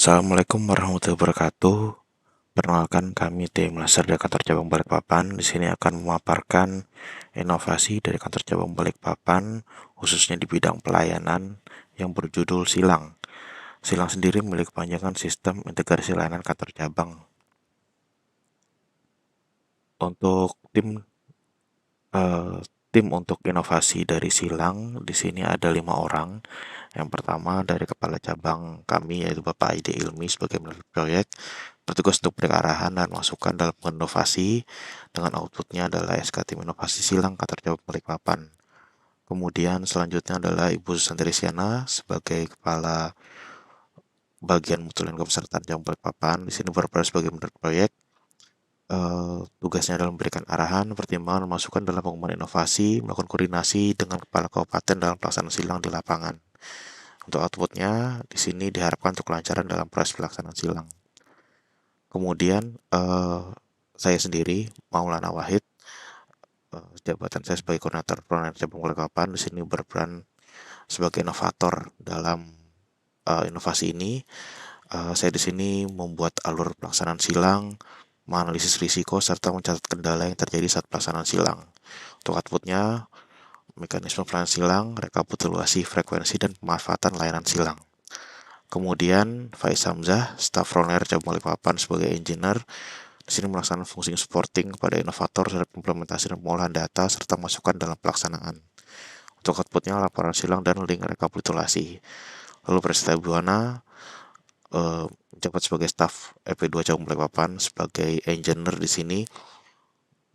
Assalamualaikum warahmatullahi wabarakatuh. Perkenalkan kami tim Laser dari kantor cabang Balikpapan. Di sini akan memaparkan inovasi dari kantor cabang Balikpapan, khususnya di bidang pelayanan yang berjudul Silang. Silang sendiri memiliki kepanjangan Sistem Integrasi Layanan Kantor Cabang. Untuk eh, tim untuk inovasi dari Silang di sini ada 5 orang. Yang pertama dari kepala cabang kami yaitu Bapak Aide Ilmi sebagai manajer proyek, bertugas untuk memberikan arahan dan masukan dalam inovasi dengan outputnya adalah SK Tim Inovasi Silang Kantor Cabang Balikpapan. Kemudian selanjutnya adalah Ibu Susanti Risyana sebagai kepala bagian mutu dan kepesertaan cabang Balikpapan. Di sini berperan sebagai manajer proyek. Tugasnya adalah memberikan arahan, pertimbangan, dan masukan dalam pengembangan inovasi, melakukan koordinasi dengan kepala kabupaten dalam pelaksanaan silang di lapangan. Untuk outputnya, di sini diharapkan untuk kelancaran dalam proses pelaksanaan silang. Kemudian, saya sendiri, Maulana Wahid, jabatan saya sebagai koordinator program cabang Balikpapan, di sini berperan sebagai inovator dalam inovasi ini. Saya di sini membuat alur pelaksanaan silang, menganalisis risiko, serta mencatat kendala yang terjadi saat pelaksanaan silang. Untuk outputnya, mekanisme pelaksanaan silang, rekapitulasi frekuensi, dan pemanfaatan layanan silang. Kemudian, Faiz Hamzah, staf runner cabang Balikpapan sebagai engineer, di sini melaksanakan fungsi supporting kepada inovator terhadap implementasi dan pengolahan data serta masukan dalam pelaksanaan. Untuk outputnya laporan silang dan link rekapitulasi. Lalu Presiden Buana menjabat sebagai staf EP2 cabang Balikpapan sebagai engineer di sini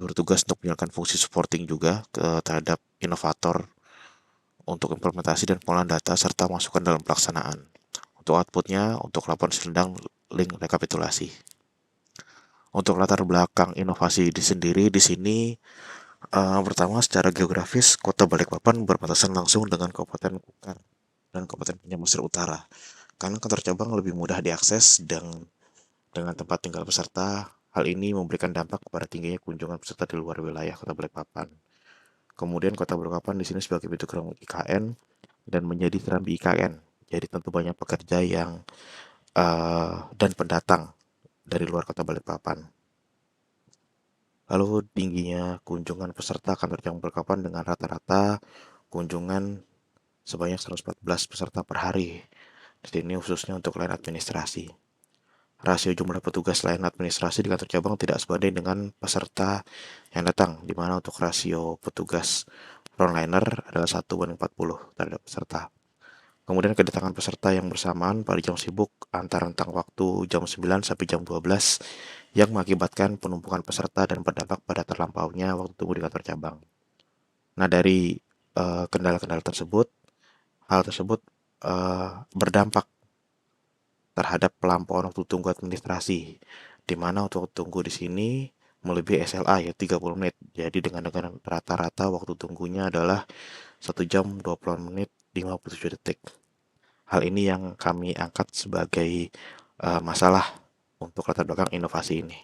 bertugas untuk menjalankan fungsi supporting juga terhadap inovator untuk implementasi dan pengolahan data serta masukan dalam pelaksanaan. Untuk outputnya, untuk laporan silang link rekapitulasi. Untuk latar belakang inovasi di sendiri di sini pertama secara geografis Kota Balikpapan berbatasan langsung dengan Kabupaten Kukar dan Kabupaten Penyamosir Utara. Karena kantor cabang lebih mudah diakses dan dengan tempat tinggal peserta, hal ini memberikan dampak kepada tingginya kunjungan peserta di luar wilayah Kota Balikpapan. Kemudian Kota Balikpapan di sini sebagai pintu gerbang IKN dan menjadi serambi IKN. Jadi tentu banyak pekerja yang dan pendatang dari luar Kota Balikpapan. Lalu tingginya kunjungan peserta kantor cabang Balikpapan dengan rata-rata kunjungan sebanyak 114 peserta per hari. Di sini khususnya untuk layanan administrasi. Rasio jumlah petugas layanan administrasi di kantor cabang tidak sebanding dengan peserta yang datang, di mana untuk rasio petugas frontliner adalah 1:40 terhadap peserta. Kemudian kedatangan peserta yang bersamaan pada jam sibuk antara rentang waktu jam 9 sampai jam 12 yang mengakibatkan penumpukan peserta dan berdampak pada terlampaunya waktu tunggu di kantor cabang. Nah, dari kendala-kendala tersebut, hal tersebut berdampak terhadap pelampauan waktu tunggu administrasi, di mana untuk tunggu di sini melebihi SLA ya 30 menit. Jadi dengan rata-rata waktu tunggunya adalah 1 jam 20 menit 57 detik. Hal ini yang kami angkat sebagai masalah untuk latar belakang inovasi ini.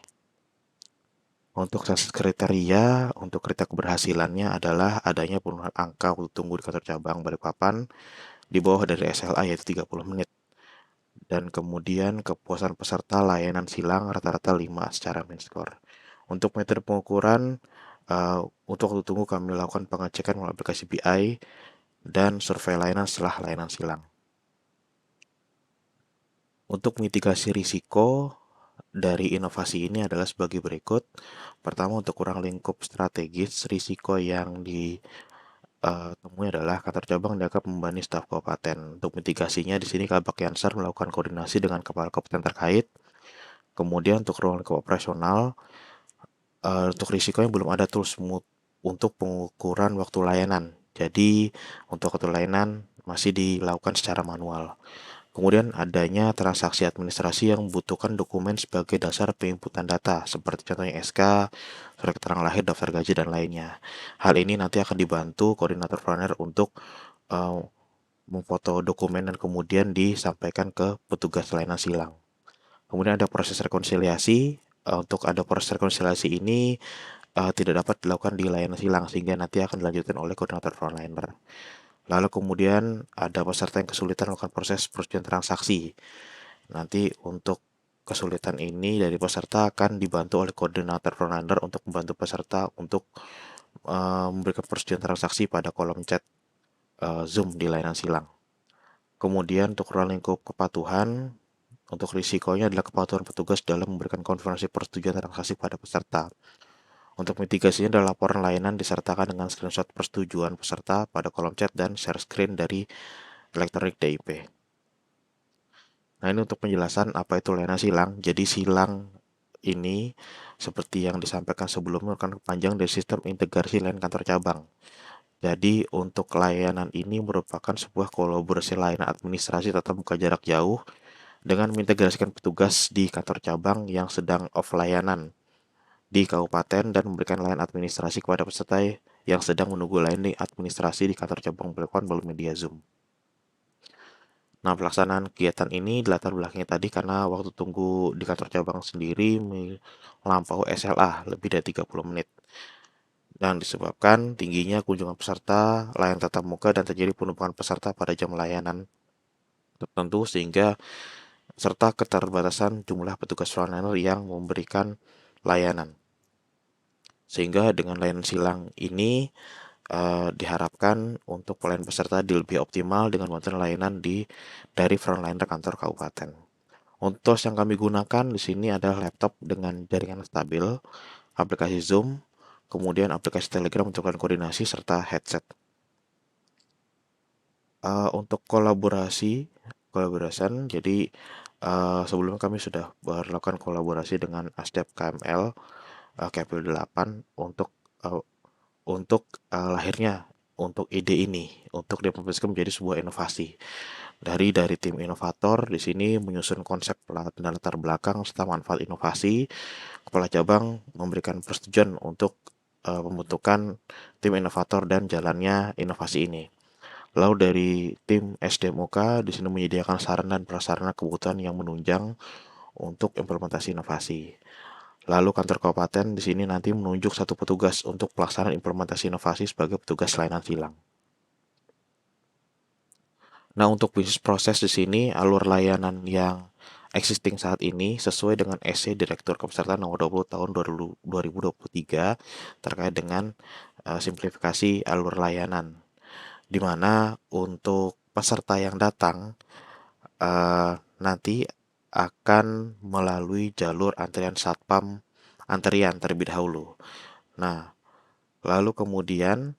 Untuk kriteria, untuk kriteria keberhasilannya adalah adanya penurunan angka waktu tunggu di kantor cabang Balikpapan di bawah dari SLA yaitu 30 menit. Dan kemudian kepuasan peserta layanan silang rata-rata 5 secara min score. Untuk metode pengukuran, untuk waktu tunggu kami lakukan pengecekan melalui aplikasi BI dan survei layanan setelah layanan silang. Untuk mitigasi risiko dari inovasi ini adalah sebagai berikut. Pertama, untuk kurang lingkup strategis, risiko yang ditemui adalah kantor cabang dianggap membebani staf kabupaten. Untuk mitigasinya, di sini Kabak Yansar melakukan koordinasi dengan kepala kabupaten terkait. Kemudian untuk ruang lingkup operasional, untuk risiko yang belum ada tools untuk pengukuran waktu layanan. Jadi untuk waktu layanan masih dilakukan secara manual. Kemudian adanya transaksi administrasi yang membutuhkan dokumen sebagai dasar penginputan data, seperti contohnya SK, surat keterangan lahir, daftar gaji, dan lainnya. Hal ini nanti akan dibantu koordinator planner untuk memfoto dokumen dan kemudian disampaikan ke petugas layanan silang. Kemudian ada proses rekonsiliasi. Untuk ada proses rekonsiliasi ini tidak dapat dilakukan di layanan silang sehingga nanti akan dilanjutkan oleh koordinator frontliner. Lalu kemudian ada peserta yang kesulitan melakukan proses persetujuan transaksi. Nanti untuk kesulitan ini dari peserta akan dibantu oleh koordinator frontliner untuk membantu peserta untuk memberikan persetujuan transaksi pada kolom chat Zoom di layanan silang. Kemudian untuk ruang lingkup kepatuhan, untuk risikonya adalah kepatuhan petugas dalam memberikan konfirmasi persetujuan transaksi pada peserta. Untuk mitigasinya adalah laporan layanan disertakan dengan screenshot persetujuan peserta pada kolom chat dan share screen dari elektronik DIP. Nah, ini untuk penjelasan apa itu layanan silang. Jadi silang ini seperti yang disampaikan sebelumnya merupakan panjang dari sistem integrasi layanan kantor cabang. Jadi untuk layanan ini merupakan sebuah kolaborasi layanan administrasi tatap muka jarak jauh dengan mengintegrasikan petugas di kantor cabang yang sedang off layanan di kabupaten dan memberikan layanan administrasi kepada peserta yang sedang menunggu layanan administrasi di kantor cabang melalui media Zoom. Nah, pelaksanaan kegiatan ini dilatar belakangi tadi karena waktu tunggu di kantor cabang sendiri melampaui SLA lebih dari 30 menit. Dan disebabkan tingginya kunjungan peserta, layanan tatap muka, dan terjadi penumpukan peserta pada jam layanan tertentu sehingga serta keterbatasan jumlah petugas frontliner yang memberikan layanan. Sehingga dengan layanan silang ini diharapkan untuk pelayanan peserta lebih optimal dengan bantuan layanan dari frontliner kantor kabupaten. Untuk tools yang kami gunakan di sini adalah laptop dengan jaringan stabil, aplikasi Zoom, kemudian aplikasi Telegram untuk koordinasi serta headset. Untuk kolaborasi, jadi sebelumnya kami sudah melakukan kolaborasi dengan Asdep KML, Kepil 8 untuk lahirnya untuk ide ini untuk diaplikasikan menjadi sebuah inovasi. Dari tim inovator di sini menyusun konsep dan latar belakang serta manfaat inovasi. Kepala cabang memberikan persetujuan untuk pembentukan tim inovator dan jalannya inovasi ini. Lalu dari tim SDMOK di sini menyediakan saran dan prasarana kebutuhan yang menunjang untuk implementasi inovasi. Lalu kantor kabupaten di sini nanti menunjuk satu petugas untuk pelaksanaan implementasi inovasi sebagai petugas layanan silang. Nah, untuk bisnis proses di sini alur layanan yang existing saat ini sesuai dengan SC Direktur Kepesertaan nomor 20 tahun 2023 terkait dengan simplifikasi alur layanan, di mana untuk peserta yang datang nanti akan melalui jalur antrian satpam antrian terlebih dahulu. Nah, lalu kemudian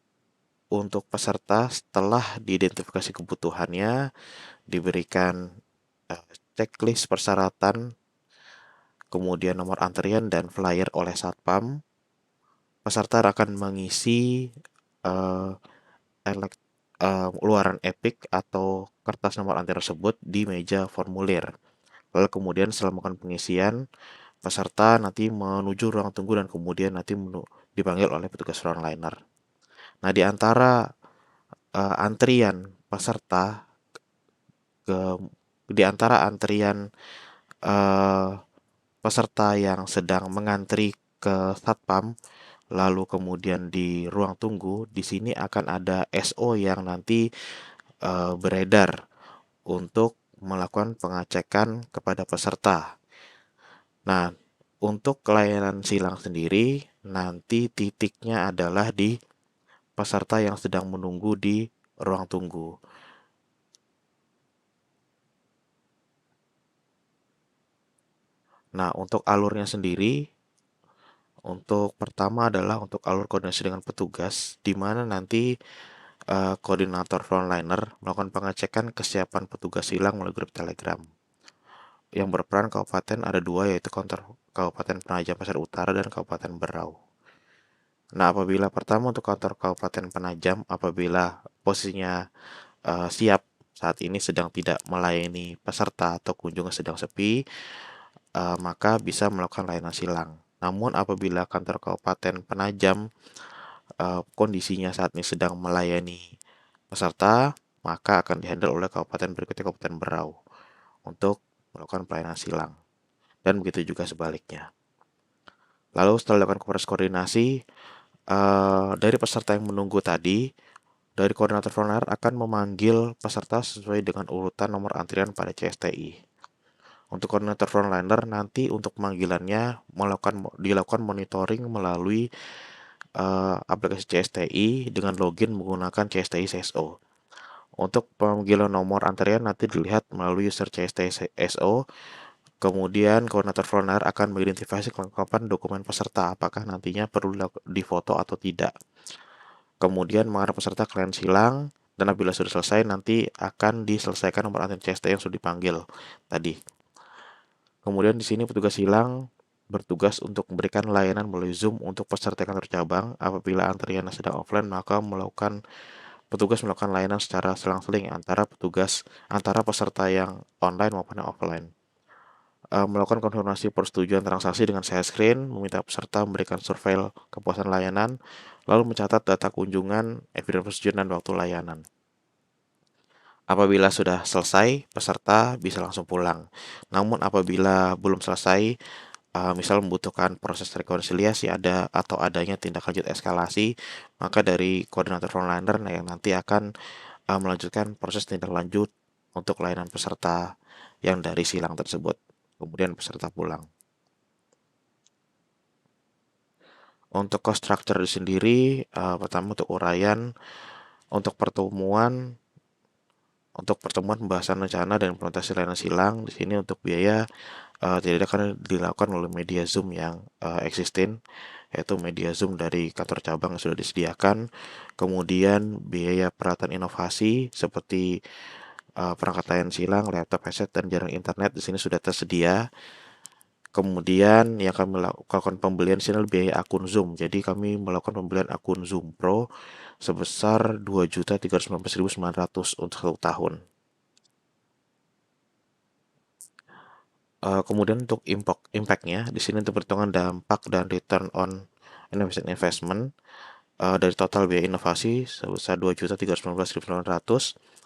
untuk peserta setelah diidentifikasi kebutuhannya diberikan checklist persyaratan, kemudian nomor antrian dan flyer oleh satpam. Peserta akan mengisi uh, luaran EPIK atau kertas nomor antrian tersebut di meja formulir. Lalu kemudian setelah melakukan pengisian, peserta nanti menuju ruang tunggu dan kemudian nanti dipanggil oleh petugas frontliner. Nah, di antara antrian peserta di antara antrian peserta yang sedang mengantri ke satpam, lalu kemudian di ruang tunggu, di sini akan ada SO yang nanti beredar untuk melakukan pengecekan kepada peserta. Nah, untuk layanan silang sendiri, nanti titiknya adalah di peserta yang sedang menunggu di ruang tunggu. Nah, untuk alurnya sendiri, untuk pertama adalah untuk alur koordinasi dengan petugas, di mana nanti koordinator frontliner melakukan pengecekan kesiapan petugas silang melalui grup Telegram. Yang berperan kabupaten ada dua, yaitu kantor Kabupaten Penajam Pasir Utara dan Kabupaten Berau. Nah, apabila pertama untuk kantor Kabupaten Penajam, apabila posisinya siap saat ini sedang tidak melayani peserta atau kunjungan sedang sepi, maka bisa melakukan layanan silang. Namun apabila kantor Kabupaten Penajam kondisinya saat ini sedang melayani peserta, maka akan dihandle oleh kabupaten berikutnya, Kabupaten Berau, untuk melakukan pelayanan silang. Dan begitu juga sebaliknya. Lalu setelah dilakukan proses koordinasi, dari peserta yang menunggu tadi, dari koordinator frontliner akan memanggil peserta sesuai dengan urutan nomor antrian pada CSTI. Untuk koordinator frontliner nanti untuk pemanggilannya dilakukan monitoring melalui aplikasi CSTI dengan login menggunakan CSTI CSO. Untuk pemanggilan nomor antrian nanti dilihat melalui user CSTI CSO. Kemudian koordinator frontliner akan mengidentifikasi kelengkapan dokumen peserta, apakah nantinya perlu difoto atau tidak. Kemudian mengarah peserta ke line silang, dan apabila sudah selesai nanti akan diselesaikan nomor antrian CSTI yang sudah dipanggil tadi. Kemudian di sini petugas silang bertugas untuk memberikan layanan melalui Zoom untuk peserta kantor cabang. Apabila antrian sedang offline, maka petugas melakukan layanan secara selang-seling antara peserta yang online maupun yang offline. Melakukan konfirmasi persetujuan transaksi dengan share screen, meminta peserta memberikan survei kepuasan layanan, lalu mencatat data kunjungan, evidence persetujuan, dan waktu layanan. Apabila sudah selesai, peserta bisa langsung pulang. Namun apabila belum selesai, misal membutuhkan proses rekonsiliasi atau adanya tindak lanjut eskalasi, maka dari koordinator frontliner yang nanti akan melanjutkan proses tindak lanjut untuk layanan peserta yang dari silang tersebut. Kemudian peserta pulang. Untuk cost structure sendiri, pertama untuk pertemuan pembahasan rencana dan implementasi layanan silang. Di sini untuk biaya tidak akan dilakukan oleh media Zoom yang existing, yaitu media Zoom dari kantor cabang yang sudah disediakan. Kemudian biaya peralatan inovasi seperti perangkat layanan silang, laptop, headset, dan jaringan internet di sini sudah tersedia. Kemudian yang kami lakukan pembelian sini biaya akun Zoom. Jadi kami melakukan pembelian akun Zoom Pro sebesar 2.319.900 untuk 1 tahun. Kemudian untuk impact-nya di sini untuk perhitungan dampak dan return on investment dari total biaya inovasi sebesar 2.319.900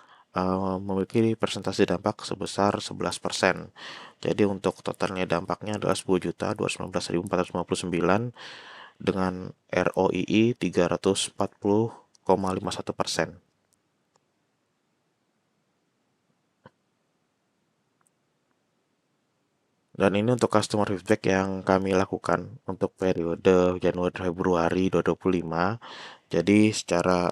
memiliki persentase dampak sebesar 11%. Jadi untuk totalnya dampaknya adalah 10.219.459 dengan ROII 340,51%. Dan ini untuk customer feedback yang kami lakukan untuk periode Januari-Februari 2025. Jadi secara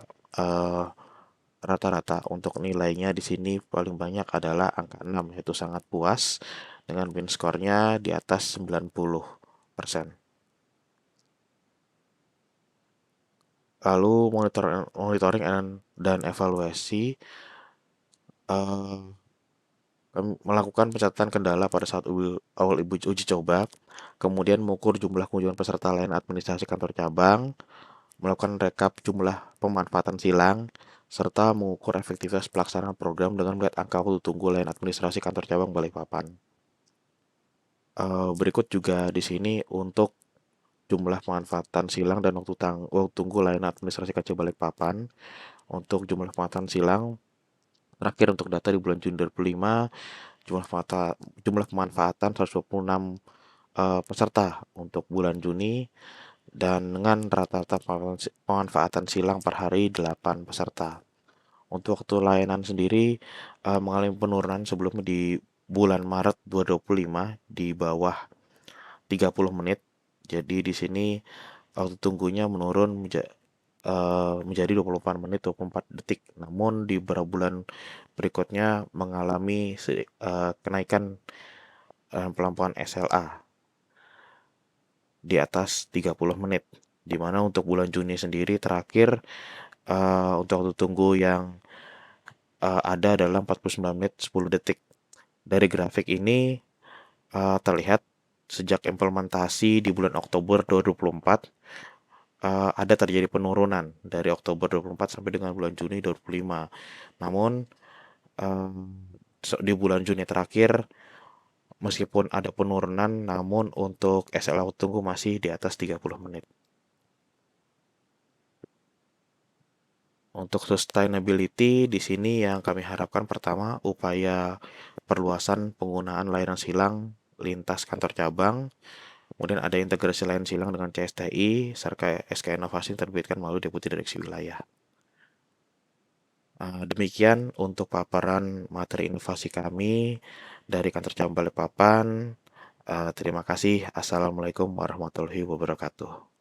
rata-rata untuk nilainya di sini paling banyak adalah angka 6, yaitu sangat puas dengan win score-nya di atas 90%. Lalu monitoring dan evaluasi, kami melakukan pencatatan kendala pada saat awal uji coba, kemudian mengukur jumlah kunjungan peserta layanan administrasi kantor cabang, melakukan rekap jumlah pemanfaatan silang, serta mengukur efektivitas pelaksanaan program dengan melihat angka waktu tunggu layanan administrasi kantor cabang Balikpapan. Berikut juga di sini untuk jumlah pemanfaatan silang dan waktu tunggu layanan administrasi kantor Balikpapan. Untuk jumlah pemanfaatan silang, terakhir untuk data di bulan Juni 2005, jumlah pemanfaatan 126 peserta untuk bulan Juni, dan dengan rata-rata pemanfaatan silang per hari 8 peserta. Untuk waktu layanan sendiri mengalami penurunan sebelumnya di bulan Maret 2025 di bawah 30 menit. Jadi di sini waktu tunggunya menurun menjadi 24 menit 24 detik. Namun di beberapa bulan berikutnya mengalami kenaikan pelampiasan SLA di atas 30 menit. Di mana untuk bulan Juni sendiri terakhir untuk waktu tunggu yang ada adalah 49 menit 10 detik. Dari grafik ini terlihat sejak implementasi di bulan Oktober 2024 ada terjadi penurunan dari Oktober 2024 sampai dengan bulan Juni 2025. Namun di bulan Juni terakhir meskipun ada penurunan, namun untuk SLA tunggu masih di atas 30 menit. Untuk sustainability di sini yang kami harapkan pertama upaya perluasan penggunaan layanan silang lintas kantor cabang, kemudian ada integrasi layanan silang dengan CSTI serta SK Inovasi yang terbitkan melalui Deputi Direksi Wilayah. Demikian untuk paparan materi inovasi kami dari kantor cabang Balikpapan. Terima kasih. Assalamualaikum warahmatullahi wabarakatuh.